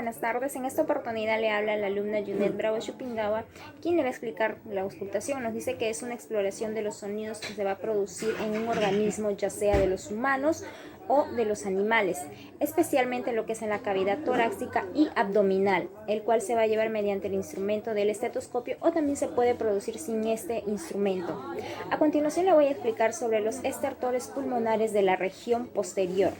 buenas tardes. En esta oportunidad le habla la alumna Yunet Bravo Chupingawa, quien le va a explicar la auscultación. Nos dice que es una exploración de los sonidos que se va a producir en un organismo, ya sea de los humanos o de los animales, especialmente lo que es en la cavidad torácica y abdominal, el cual se va a llevar mediante el instrumento del estetoscopio o también se puede producir sin este instrumento. A continuación le voy a explicar sobre los estertores pulmonares de la región posterior.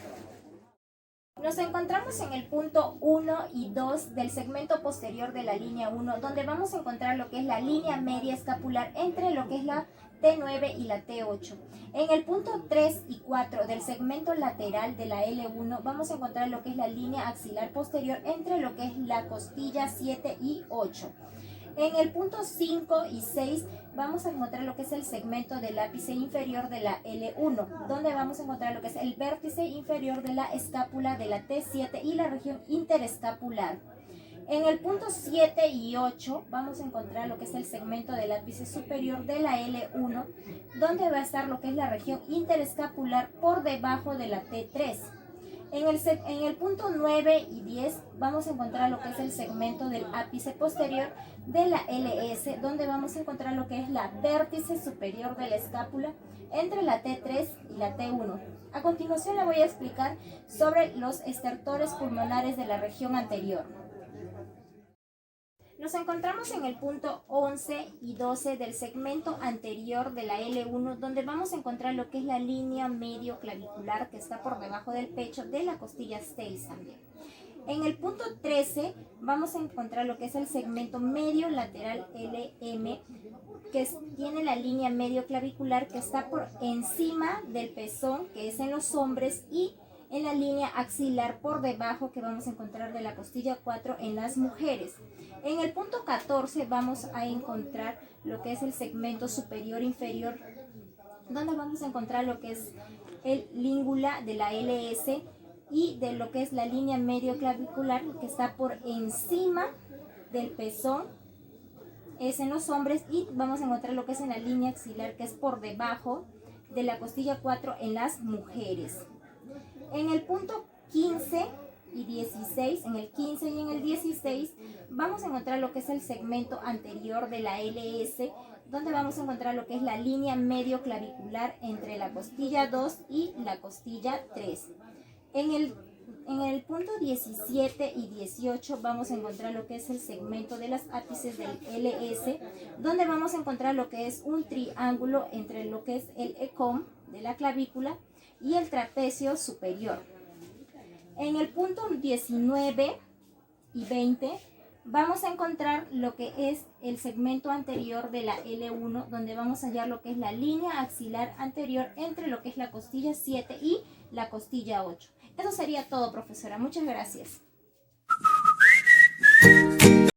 Nos encontramos en el punto 1 y 2 del segmento posterior de la línea 1, donde vamos a encontrar lo que es la línea media escapular entre lo que es la T9 y la T8. En el punto 3 y 4 del segmento lateral de la L1 vamos a encontrar lo que es la línea axilar posterior entre lo que es la costilla 7 y 8. En el punto 5 y 6 vamos a encontrar lo que es el segmento del ápice inferior de la L1, donde vamos a encontrar lo que es el vértice inferior de la escápula de la T7 y la región interescapular. En el punto 7 y 8 vamos a encontrar lo que es el segmento del ápice superior de la L1, donde va a estar lo que es la región interescapular por debajo de la T3. En el punto 9 y 10 vamos a encontrar lo que es el segmento del ápice posterior de la LS, donde vamos a encontrar lo que es la vértice superior de la escápula entre la T3 y la T1. A continuación le voy a explicar sobre los estertores pulmonares de la región anterior. Nos encontramos en el punto 11 y 12 del segmento anterior de la L1, donde vamos a encontrar lo que es la línea medio clavicular que está por debajo del pecho de la costilla Steisander. En el punto 13 vamos a encontrar lo que es el segmento medio lateral LM, que tiene la línea medio clavicular que está por encima del pezón, que es en los hombres, y en la línea axilar por debajo que vamos a encontrar de la costilla 4 en las mujeres. En el punto 14 vamos a encontrar lo que es el segmento superior inferior, donde vamos a encontrar lo que es el língula de la LS y de lo que es la línea medio clavicular que está por encima del pezón, es en los hombres, y vamos a encontrar lo que es en la línea axilar que es por debajo de la costilla 4 en las mujeres. En el punto 15 y 16, en el 15 y en el 16, vamos a encontrar lo que es el segmento anterior de la LS, donde vamos a encontrar lo que es la línea medio clavicular entre la costilla 2 y la costilla 3. En el punto 17 y 18 vamos a encontrar lo que es el segmento de las ápices del LS, donde vamos a encontrar lo que es un triángulo entre lo que es el ECOM de la clavícula y el trapecio superior. En el punto 19 y 20 vamos a encontrar lo que es el segmento anterior de la L1, donde vamos a hallar lo que es la línea axilar anterior entre lo que es la costilla 7 y la costilla 8. Eso sería todo, profesora. Muchas gracias.